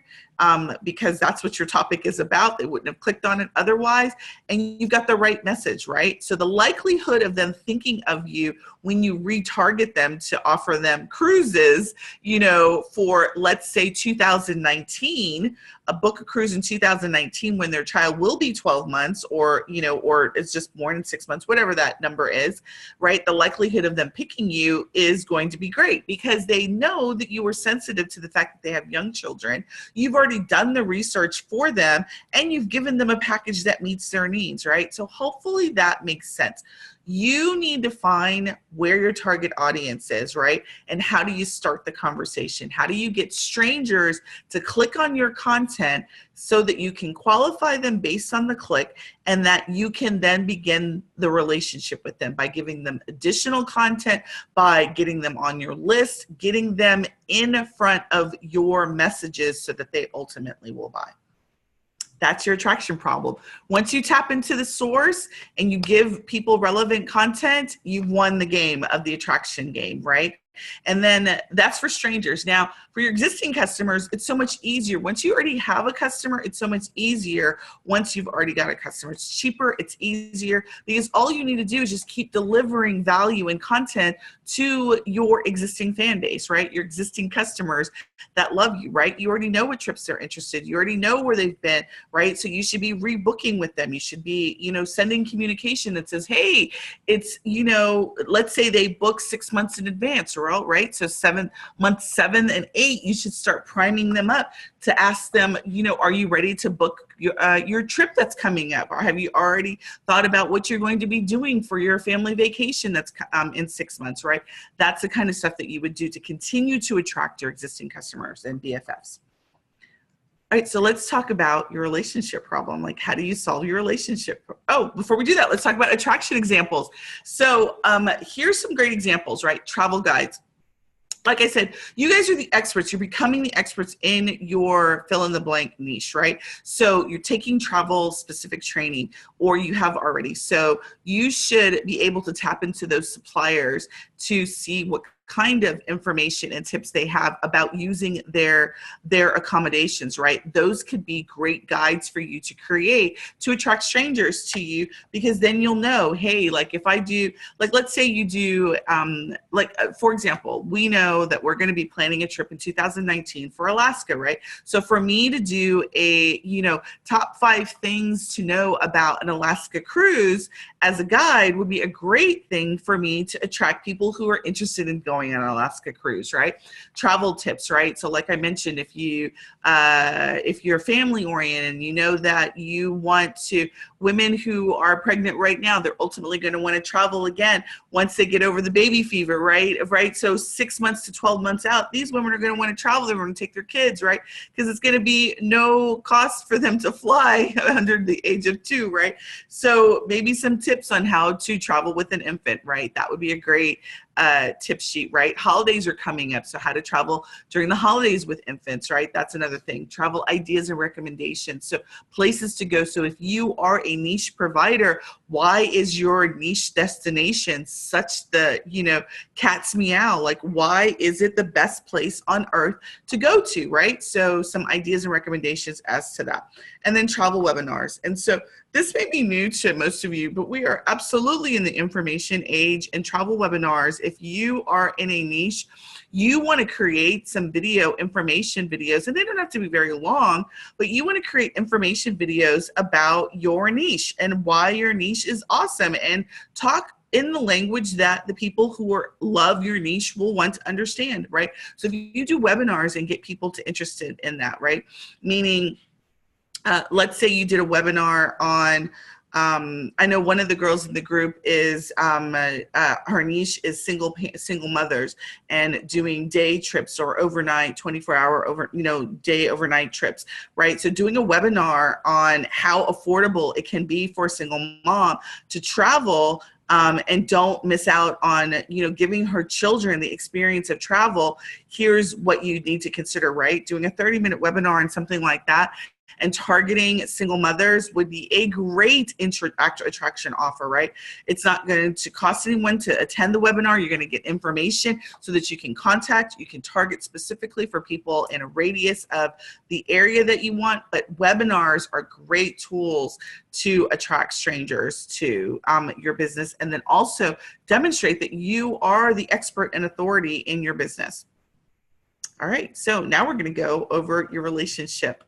because that's what your topic is about. They wouldn't have clicked on it otherwise. And you've got the right message, right? So the likelihood of them thinking of you when you retarget them to offer them cruises, for, let's say, 2019, book a cruise in 2019 when their child will be 12 months or it's just born in 6 months, whatever that number is, right? The likelihood of them picking you is going to be great because they know that you are sensitive to the fact that they have young children. You've already done the research for them and you've given them a package that meets their needs, right? So hopefully that makes sense. You need to find where your target audience is, right? And how do you start the conversation? How do you get strangers to click on your content so that you can qualify them based on the click and that you can then begin the relationship with them by giving them additional content, by getting them on your list, getting them in front of your messages so that they ultimately will buy. That's your attraction problem. Once you tap into the source and you give people relevant content, you've won the game of the attraction game, right? And then that's for strangers. Now, for your existing customers, it's so much easier. Once you already have a customer, it's so much easier once you've already got a customer. It's cheaper, it's easier, because all you need to do is just keep delivering value and content to your existing fan base, right? Your existing customers that love you, right? You already know what trips they're interested. You already know where they've been, right? So you should be rebooking with them. You should be, sending communication that says, hey, it's, let's say they book 6 months in advance, Cheryl, right? So month 7 and 8, you should start priming them up to ask them, are you ready to book your trip that's coming up? Or have you already thought about what you're going to be doing for your family vacation that's in 6 months, right? That's the kind of stuff that you would do to continue to attract your existing customers and BFFs. All right, so let's talk about your relationship problem. Like, how do you solve your relationship? Oh, before we do that, let's talk about attraction examples. So here's some great examples, right? Travel guides. Like I said, you guys are the experts. You're becoming the experts in your fill in the blank niche, right? So you're taking travel specific training, or you have already. So you should be able to tap into those suppliers to see what kind of information and tips they have about using their accommodations, right? Those could be great guides for you to create to attract strangers to you, because then you'll know, hey, like if I do, like let's say you do, for example, we know that we're going to be planning a trip in 2019 for Alaska, right? So for me to do a, top 5 things to know about an Alaska cruise as a guide would be a great thing for me to attract people who are interested in going on an Alaska cruise, right? Travel tips, right? So like I mentioned, if you're family oriented and you know that you want to, women who are pregnant right now, they're ultimately going to want to travel again once they get over the baby fever, right? So 6 months to 12 months out, these women are going to want to travel. They're going to take their kids, right? Because it's going to be no cost for them to fly under the age of 2, right? So maybe some tips on how to travel with an infant, right? That would be a great tip sheet, right? Holidays are coming up, so how to travel during the holidays with infants, right? That's another thing. Travel ideas and recommendations, so places to go. So if you are a niche provider, why is your niche destination such the, cat's meow? Like, why is it the best place on earth to go to, right? So some ideas and recommendations as to that. And then travel webinars. And so this may be new to most of you, but we are absolutely in the information age, and travel webinars, if you are in a niche, you want to create some information videos, and they don't have to be very long, but you want to create information videos about your niche and why your niche is awesome, and talk in the language that the people who love your niche will want to understand, right? So if you do webinars and get people to interested in that, right? Meaning, let's say you did a webinar on, I know one of the girls in the group is, her niche is single mothers and doing day trips or overnight, 24-hour day overnight trips, right? So doing a webinar on how affordable it can be for a single mom to travel, and don't miss out on, giving her children the experience of travel. Here's what you need to consider, right? Doing a 30-minute webinar and something like that, and targeting single mothers would be a great attraction offer, right? It's not going to cost anyone to attend the webinar. You're going to get information so that you can target specifically for people in a radius of the area that you want. But webinars are great tools to attract strangers to your business, and then also demonstrate that you are the expert and authority in your business. All right, so now we're going to go over your relationship.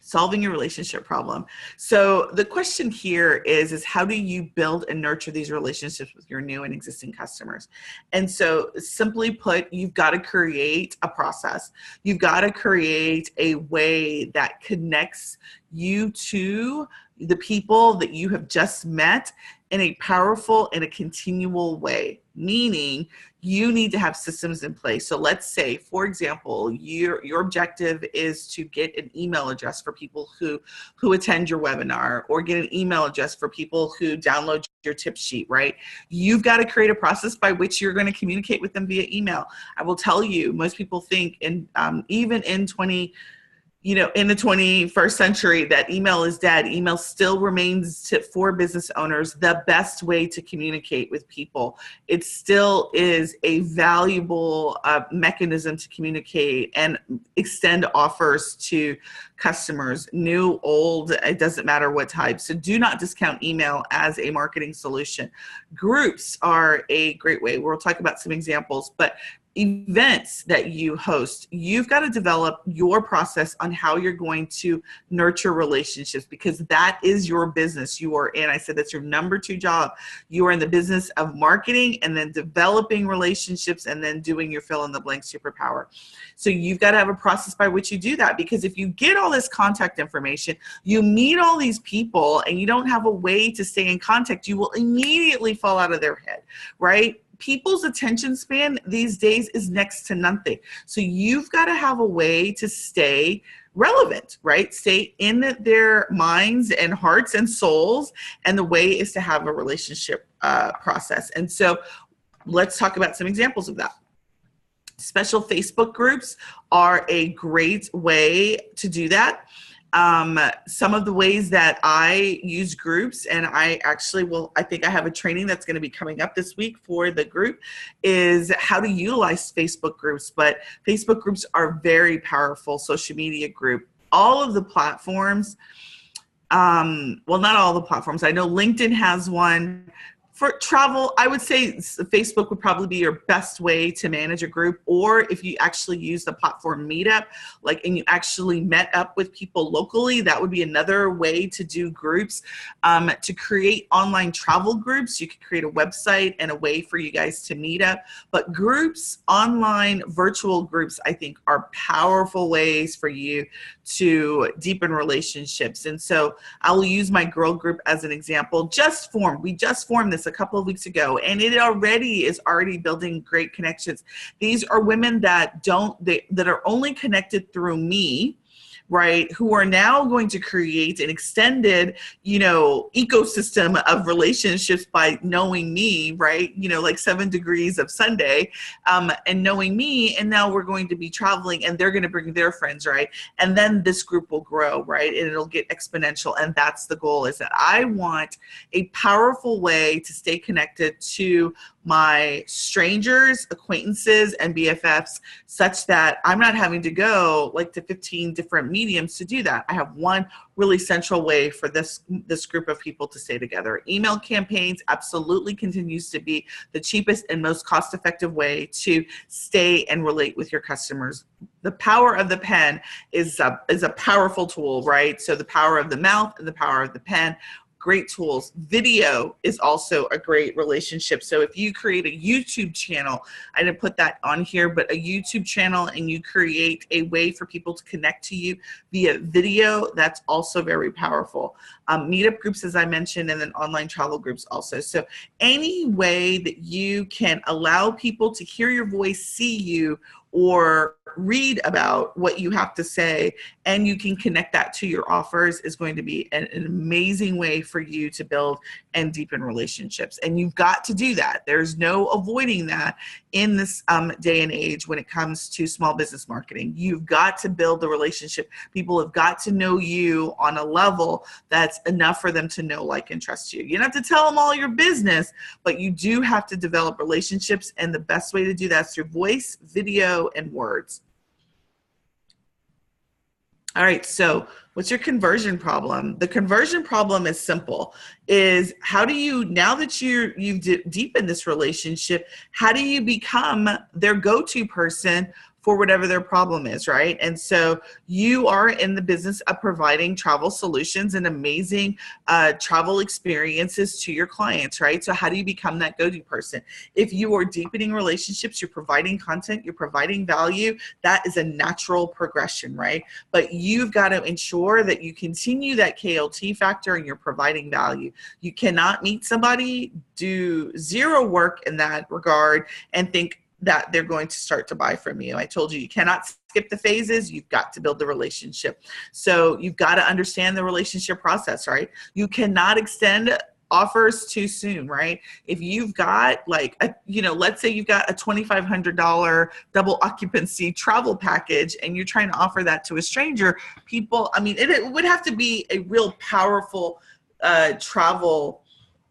Solving your relationship problem. So the question here is how do you build and nurture these relationships with your new and existing customers? And so simply put, you've got to create a process. You've got to create a way that connects you to the people that you have just met in a powerful and a continual way, meaning you need to have systems in place. So let's say, for example, your objective is to get an email address for people who attend your webinar, or get an email address for people who download your tip sheet, right? You've got to create a process by which you're going to communicate with them via email. I will tell you, most people think, even in in the 21st century, that email is dead. Email still remains, for business owners, the best way to communicate with people. It still is a valuable mechanism to communicate and extend offers to customers, new, old, it doesn't matter what type. So do not discount email as a marketing solution. Groups are a great way. We'll talk about some examples, but events that you host, you've got to develop your process on how you're going to nurture relationships, because that is your business. You are in, I said that's your number 2 job. You are in the business of marketing and then developing relationships and then doing your fill in the blank superpower. So you've got to have a process by which you do that, because if you get all this contact information, you meet all these people and you don't have a way to stay in contact, you will immediately fall out of their head, right? People's attention span these days is next to nothing. So you've got to have a way to stay relevant, right? Stay in their minds and hearts and souls. And the way is to have a relationship process. And so let's talk about some examples of that. Special Facebook groups are a great way to do that. Some of the ways that I use groups, and I think I have a training that's going to be coming up this week for the group, is how to utilize Facebook groups. But Facebook groups are very powerful social media group. All of the platforms, well, not all the platforms. I know LinkedIn has one. For travel, I would say Facebook would probably be your best way to manage a group, or if you actually use the platform Meetup, and you actually met up with people locally, that would be another way to do groups. To create online travel groups, you could create a website and a way for you guys to meet up. But groups, online virtual groups, I think are powerful ways for you to deepen relationships. And so I will use my girl group as an example. We just formed this a couple of weeks ago, and it is already building great connections. These are women that are only connected through me, right, who are now going to create an extended, ecosystem of relationships by knowing me, right, like 7 Degrees of Sunday, and knowing me, and now we're going to be traveling, and they're going to bring their friends, right, and then this group will grow, right, and it'll get exponential. And that's the goal, is that I want a powerful way to stay connected to my strangers, acquaintances, and BFFs, such that I'm not having to go to 15 different mediums to do that. I have one really central way for this group of people to stay together. Email campaigns absolutely continues to be the cheapest and most cost-effective way to stay and relate with your customers. The power of the pen is a powerful tool, right? So the power of the mouth and the power of the pen, great tools. Video is also a great relationship. So if you create a YouTube channel, I didn't put that on here, but a YouTube channel, and you create a way for people to connect to you via video, that's also very powerful. Meetup groups, as I mentioned, and then online travel groups also. So any way that you can allow people to hear your voice, see you, or read about what you have to say, and you can connect that to your offers, is going to be an amazing way for you to build and deepen relationships. And you've got to do that. There's no avoiding that in this day and age when it comes to small business marketing. You've got to build the relationship. People have got to know you on a level that's enough for them to know, like, and trust you. You don't have to tell them all your business, but you do have to develop relationships, and the best way to do that is through voice, video, and words. All right, so what's your conversion problem? The conversion problem is simple. Is how do you, now that you've deepened this relationship, how do you become their go-to person for whatever their problem is, right? And so you are in the business of providing travel solutions and amazing travel experiences to your clients, right? So how do you become that go-to person? If you are deepening relationships, you're providing content, you're providing value, that is a natural progression, right? But you've got to ensure that you continue that KLT factor and you're providing value. You cannot meet somebody, do zero work in that regard, and think that they're going to start to buy from you. I told you, you cannot skip the phases. You've got to build the relationship. So you've got to understand the relationship process, right? You cannot extend offers too soon, right? If you've got let's say you've got a $2,500 double occupancy travel package and you're trying to offer that to a stranger, it would have to be a real powerful travel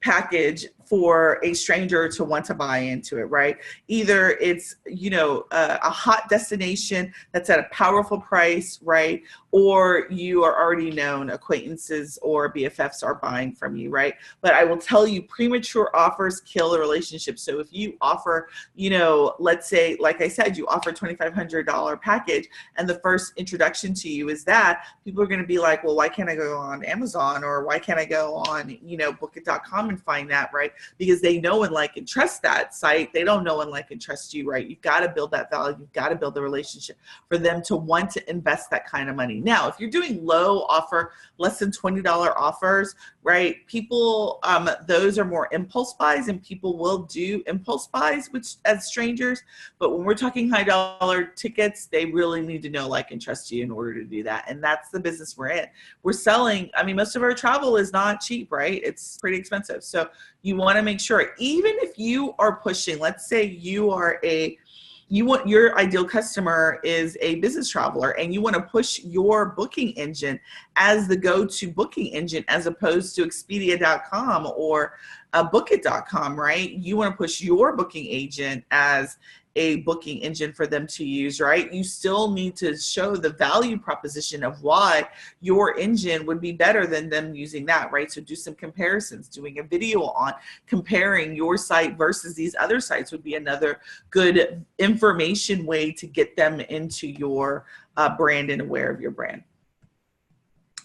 package for a stranger to want to buy into it, right? Either it's, you know, a hot destination that's at a powerful price, right? Or you are already known, acquaintances or BFFs are buying from you, right? But I will tell you, premature offers kill the relationship. So if you offer, you know, let's say, like I said, you offer $2,500 package and the first introduction to you is that, people are going to be like, well, why can't I go on Amazon, or why can't I go on, you know, bookit.com and find that, right? Because they know and like and trust that site. They don't know and like and trust you, right? You've got to build that value. You've got to build the relationship for them to want to invest that kind of money. Now, if you're doing low offer, less than $20 offers, right? People, those are more impulse buys, and people will do impulse buys as strangers. But when we're talking high dollar tickets, they really need to know, like, and trust you in order to do that. And that's the business we're in. We're selling, I mean, most of our travel is not cheap, right? It's pretty expensive. So you want to make sure, even if you are pushing, let's say you are your ideal customer is a business traveler, and you want to push your booking engine as the go-to booking engine as opposed to Expedia.com or Bookit.com, right? You want to push your booking agent as a booking engine for them to use, right? You still need to show the value proposition of why your engine would be better than them using that, right? So do some comparisons. Doing a video on comparing your site versus these other sites would be another good information way to get them into your brand and aware of your brand.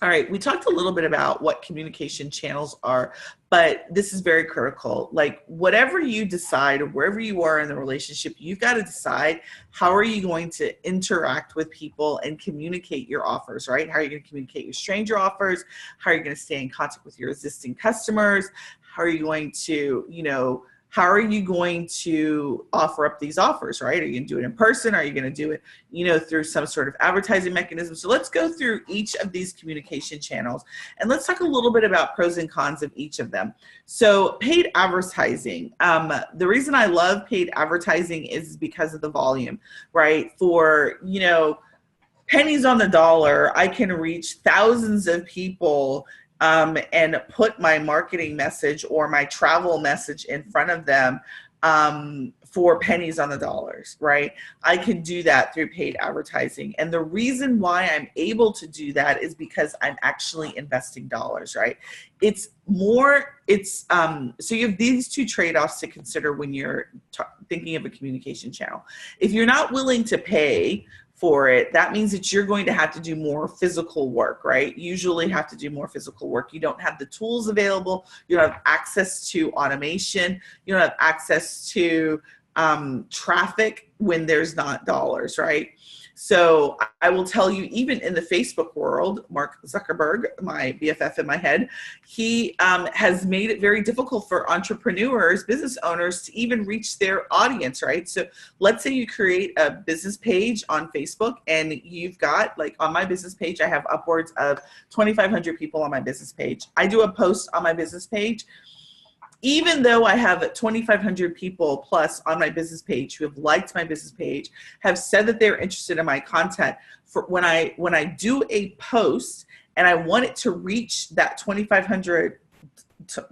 All right, we talked a little bit about what communication channels are, but this is very critical. Like, whatever you decide or wherever you are in the relationship, you've got to decide, how are you going to interact with people and communicate your offers, right? How are you going to communicate your stranger offers? How are you going to stay in contact with your existing customers? How are you going to, you know, how are you going to offer up these offers, right? Are you going to do it in person? Are you going to do it, you know, through some sort of advertising mechanism? So let's go through each of these communication channels, and let's talk a little bit about pros and cons of each of them. So paid advertising. The reason I love paid advertising is because of the volume, right? For, you know, pennies on the dollar, I can reach thousands of people and put my marketing message or my travel message in front of them for pennies on the dollars, right? I can do that through paid advertising. And the reason why I'm able to do that is because I'm actually investing dollars, right? It's more, so you have these two trade-offs to consider when you're thinking of a communication channel. If you're not willing to pay for it, that means that you're going to have to do more physical work, right? Usually have to do more physical work. You don't have the tools available. You don't have access to automation. You don't have access to traffic when there's not dollars, right? So I will tell you, even in the Facebook world, Mark Zuckerberg, my BFF in my head, he has made it very difficult for entrepreneurs, business owners, to even reach their audience, right? So let's say you create a business page on Facebook, and you've got, like, on my business page, I have upwards of 2,500 people on my business page. I do a post on my business page. Even though I have 2,500 people plus on my business page who have liked my business page, have said that they're interested in my content, for when I do a post and I want it to reach that 2,500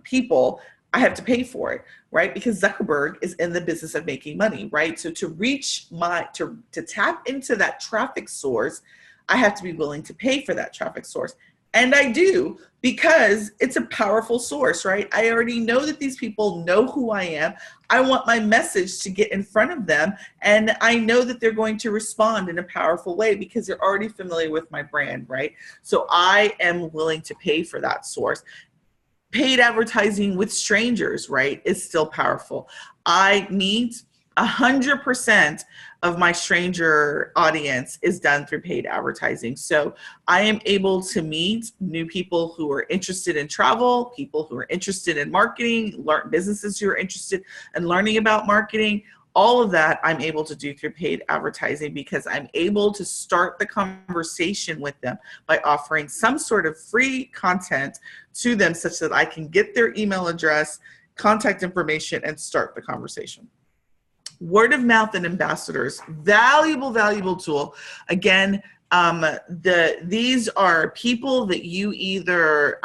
people, I have to pay for it, right? Because Zuckerberg is in the business of making money, right? So to reach to tap into that traffic source, I have to be willing to pay for that traffic source. And I do, because it's a powerful source, right? I already know that these people know who I am. I want my message to get in front of them, and I know that they're going to respond in a powerful way because they're already familiar with my brand, right? So I am willing to pay for that source. Paid advertising with strangers, right, is still powerful. I meet 100% of my stranger audience is done through paid advertising. So I am able to meet new people who are interested in travel, people who are interested in marketing, businesses who are interested in learning about marketing. All of that I'm able to do through paid advertising because I'm able to start the conversation with them by offering some sort of free content to them such that I can get their email address, contact information, and start the conversation. Word of mouth and ambassadors, valuable tool. Again, these are people that you either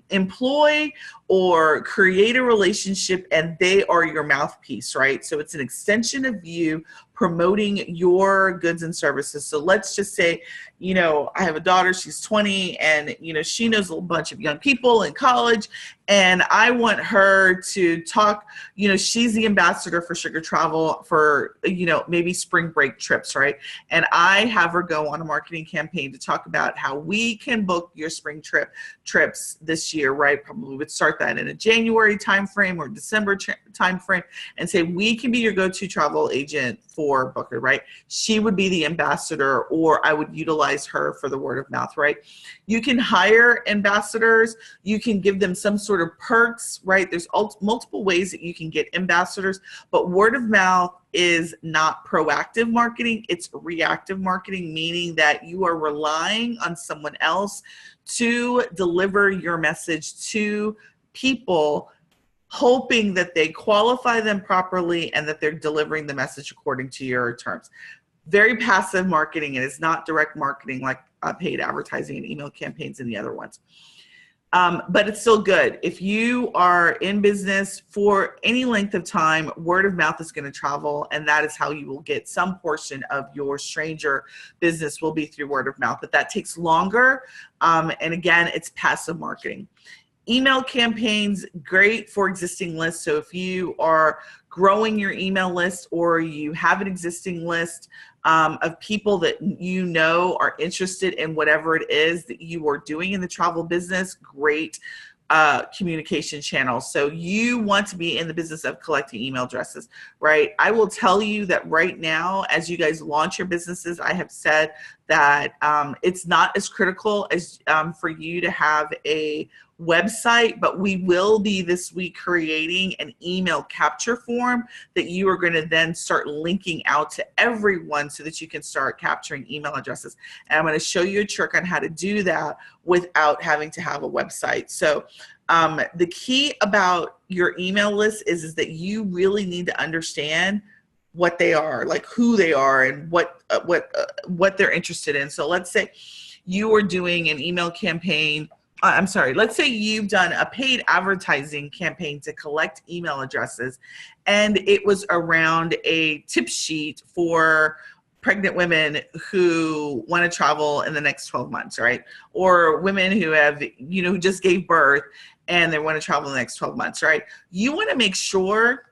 employ or create a relationship and they are your mouthpiece, right? So it's an extension of you promoting your goods and services. So let's just say, you know, I have a daughter, she's 20, and, you know, she knows a bunch of young people in college, and I want her to talk, you know, she's the ambassador for Sugar Travel for, you know, maybe spring break trips, right? And I have her go on a marketing campaign to talk about how we can book your spring trips this year, right? Probably would start that in a January timeframe or December timeframe and say, we can be your go-to travel agent for Booker, right? She would be the ambassador, or I would utilize her for the word of mouth, right? You can hire ambassadors. You can give them some sort of perks, right? There's multiple ways that you can get ambassadors, but word of mouth is not proactive marketing. It's reactive marketing, meaning that you are relying on someone else to deliver your message to people, hoping that they qualify them properly and that they're delivering the message according to your terms. Very passive marketing. It is not direct marketing like paid advertising and email campaigns and the other ones. But it's still good. If you are in business for any length of time, word of mouth is going to travel, and that is how you will get some portion of your stranger business will be through word of mouth, but that takes longer. And again, it's passive marketing. Email campaigns, great for existing lists. So if you are growing your email list or you have an existing list of people that you know are interested in whatever it is that you are doing in the travel business, great communication channels. So you want to be in the business of collecting email addresses, right? I will tell you that right now, as you guys launch your businesses, I have said that it's not as critical as for you to have a website, but we will be this week creating an email capture form that you are going to then start linking out to everyone so that you can start capturing email addresses. And I'm going to show you a trick on how to do that without having to have a website. So the key about your email list is that you really need to understand what they are, like who they are and what they're interested in. So let's say you are doing an email campaign. Let's say you've done a paid advertising campaign to collect email addresses, and it was around a tip sheet for pregnant women who want to travel in the next 12 months, right? Or women who have, you know, who just gave birth and they want to travel in the next 12 months, right? You want to make sure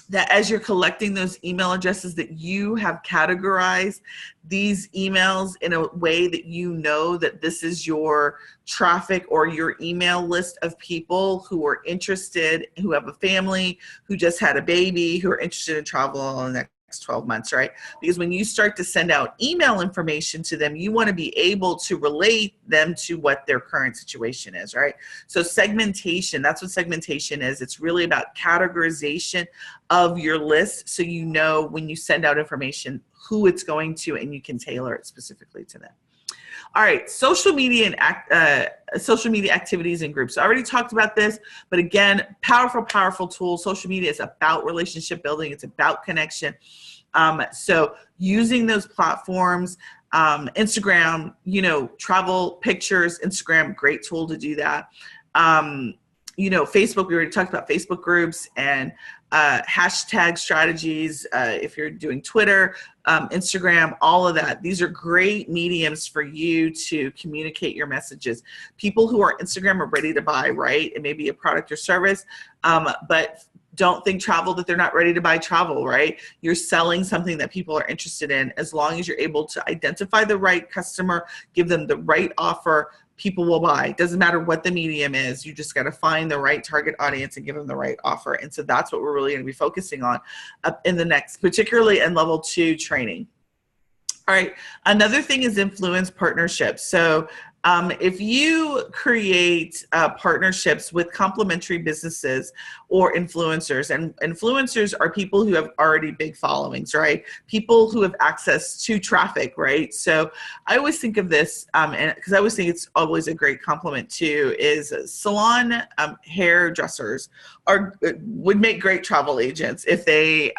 that as you're collecting those email addresses that you have categorized these emails in a way that you know that this is your traffic or your email list of people who are interested, who have a family, who just had a baby, who are interested in travel in the next 12 months, right? Because when you start to send out email information to them, you want to be able to relate them to what their current situation is, right? So segmentation, that's what segmentation is. It's really about categorization of your list so you know when you send out information who it's going to and you can tailor it specifically to them. All right, social media and social media activities and groups. I already talked about this, but again, powerful, powerful tool. Social media is about relationship building. It's about connection. So using those platforms, Instagram, you know, travel pictures, Instagram, great tool to do that. You know, Facebook, we already talked about Facebook groups and hashtag strategies. If you're doing Twitter, Instagram, all of that. These are great mediums for you to communicate your messages. People who are Instagram are ready to buy, right? It may be a product or service, but don't think travel that they're not ready to buy travel, right? You're selling something that people are interested in. As long as you're able to identify the right customer, give them the right offer, people will buy. It doesn't matter what the medium is. You just got to find the right target audience and give them the right offer. And so that's what we're really going to be focusing on in the next, particularly in level 2 training. All right. Another thing is influence partnerships. So if you create partnerships with complementary businesses or influencers, and influencers are people who have already big followings, right? People who have access to traffic, right? So I always think of this, and because I always think it's always a great compliment too, is salon hairdressers would make great travel agents if they,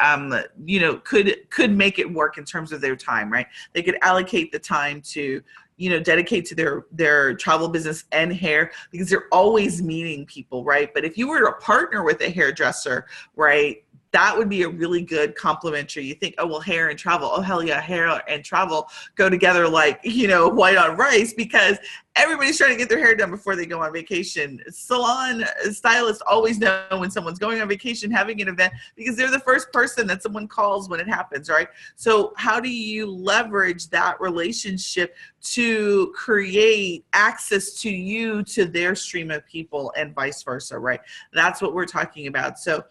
you know, could make it work in terms of their time, right? They could allocate the time to dedicate to their travel business and hair, because they're always meeting people, right? But if you were to partner with a hairdresser, right, that would be a really good complementary. You think, oh, well, hair and travel. Oh, hell yeah, hair and travel go together like, white on rice, because everybody's trying to get their hair done before they go on vacation. Salon stylists always know when someone's going on vacation, having an event, because they're the first person that someone calls when it happens, right? So how do you leverage that relationship to create access to you, to their stream of people, and vice versa, right? That's what we're talking about. So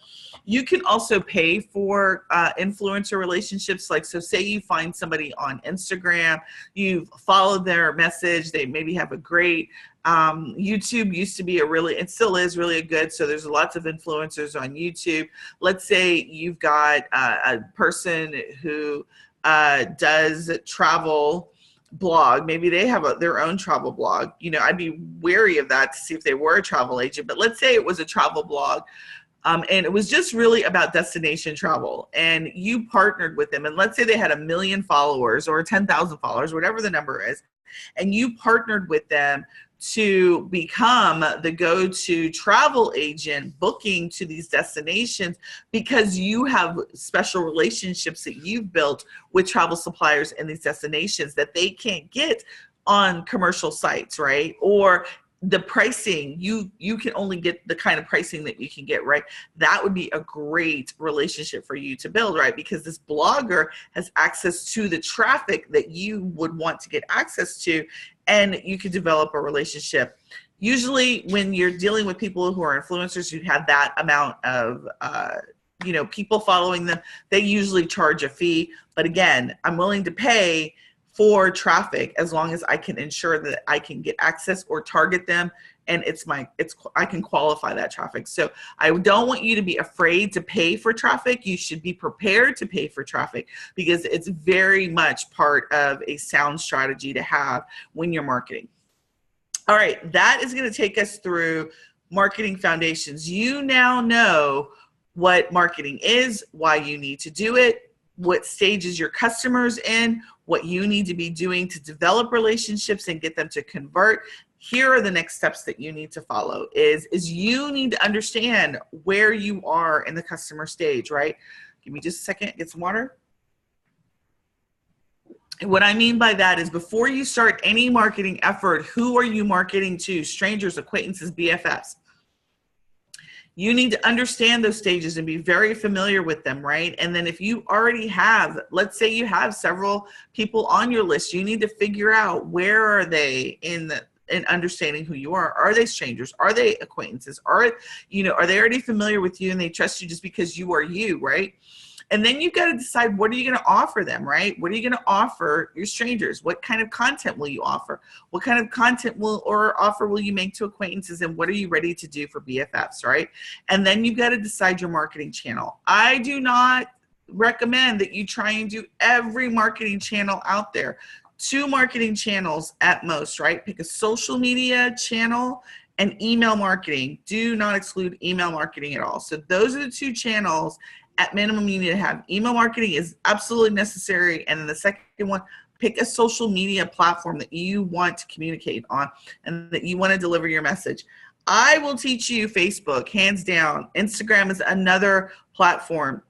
you can also pay for influencer relationships. Like, so say you find somebody on Instagram, you've followed their message, they maybe have a great YouTube used to be it still is really good. So there's lots of influencers on YouTube. Let's say you've got a person who does travel blog. Maybe they have their own travel blog. I'd be wary of that to see if they were a travel agent. But let's say it was a travel blog. And it was just really about destination travel, and you partnered with them. And let's say they had 1 million followers or 10,000 followers, whatever the number is. And you partnered with them to become the go-to travel agent booking to these destinations, because you have special relationships that you've built with travel suppliers in these destinations that they can't get on commercial sites, right? Or the pricing, you can only get the kind of pricing that you can get, right? That would be a great relationship for you to build, right? Because this blogger has access to the traffic that you would want to get access to, and you could develop a relationship. Usually when you're dealing with people who are influencers who have that amount of people following them, they usually charge a fee. But again, I'm willing to pay for traffic as long as I can ensure that I can get access or target them, and I can qualify that traffic. So I don't want you to be afraid to pay for traffic. You should be prepared to pay for traffic, because it's very much part of a sound strategy to have when you're marketing. All right, that is going to take us through marketing foundations. You now know what marketing is, why you need to do it, what stages your customers in, what you need to be doing to develop relationships and get them to convert. Here are the next steps that you need to follow is you need to understand where you are in the customer stage, right? Give me just a second, get some water. What I mean by that is, before you start any marketing effort, who are you marketing to? Strangers, acquaintances, BFFs. You need to understand those stages and be very familiar with them, right? And then if you already have, let's say you have several people on your list, you need to figure out, where are they in understanding who you are. Are they strangers? Are they acquaintances? Are they already familiar with you and they trust you just because you are you, right? And then you've got to decide, what are you going to offer them, right? What are you going to offer your strangers? What kind of content will you offer? What kind of content offer will you make to acquaintances? And what are you ready to do for BFFs, right? And then you've got to decide your marketing channel. I do not recommend that you try and do every marketing channel out there. 2 marketing channels at most, right? Pick a social media channel and email marketing. Do not exclude email marketing at all. So those are the 2 channels. At minimum, you need to have. Email marketing is absolutely necessary. And then the second one, pick a social media platform that you want to communicate on and that you want to deliver your message. I will teach you Facebook, hands down. Instagram is another platform.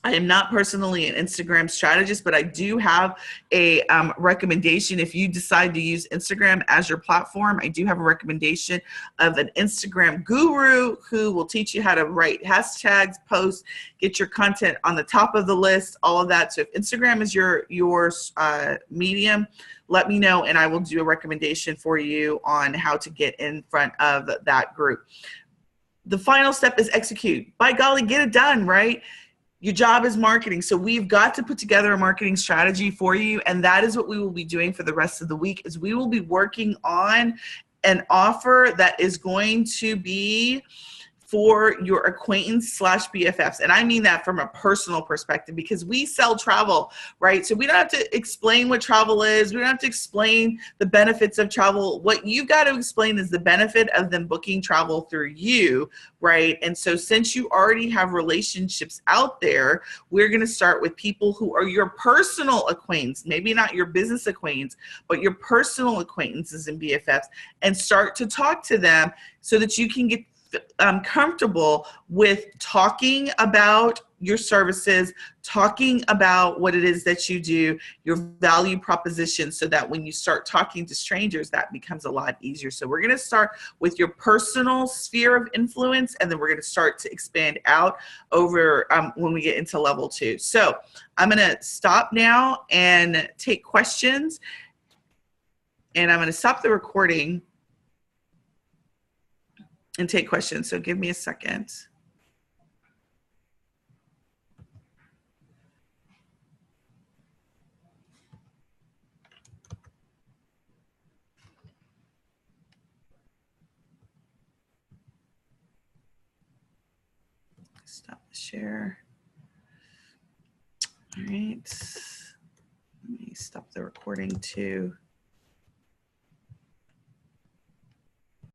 I am not personally an Instagram strategist, but I do have a recommendation. If you decide to use Instagram as your platform, I do have a recommendation of an Instagram guru who will teach you how to write hashtags, post, get your content on the top of the list, all of that. So if Instagram is your medium, let me know and I will do a recommendation for you on how to get in front of that group. The final step is execute. By golly, get it done, right? Your job is marketing. So we've got to put together a marketing strategy for you. And that is what we will be doing for the rest of the week, is we will be working on an offer that is going to be for your acquaintance slash BFFs. And I mean that from a personal perspective, because we sell travel, right? So we don't have to explain what travel is. We don't have to explain the benefits of travel. What you got to explain is the benefit of them booking travel through you, right? And so since you already have relationships out there, we're going to start with people who are your personal acquaintance, maybe not your business acquaintance, but your personal acquaintances and BFFs, and start to talk to them so that you can get comfortable with talking about your services, talking about what it is that you do, your value proposition, so that when you start talking to strangers, that becomes a lot easier. So we're going to start with your personal sphere of influence, and then we're going to start to expand out over when we get into level 2. So I'm going to stop now and take questions, and I'm going to stop the recording and take questions. So give me a second. Stop the share. All right. Let me stop the recording too.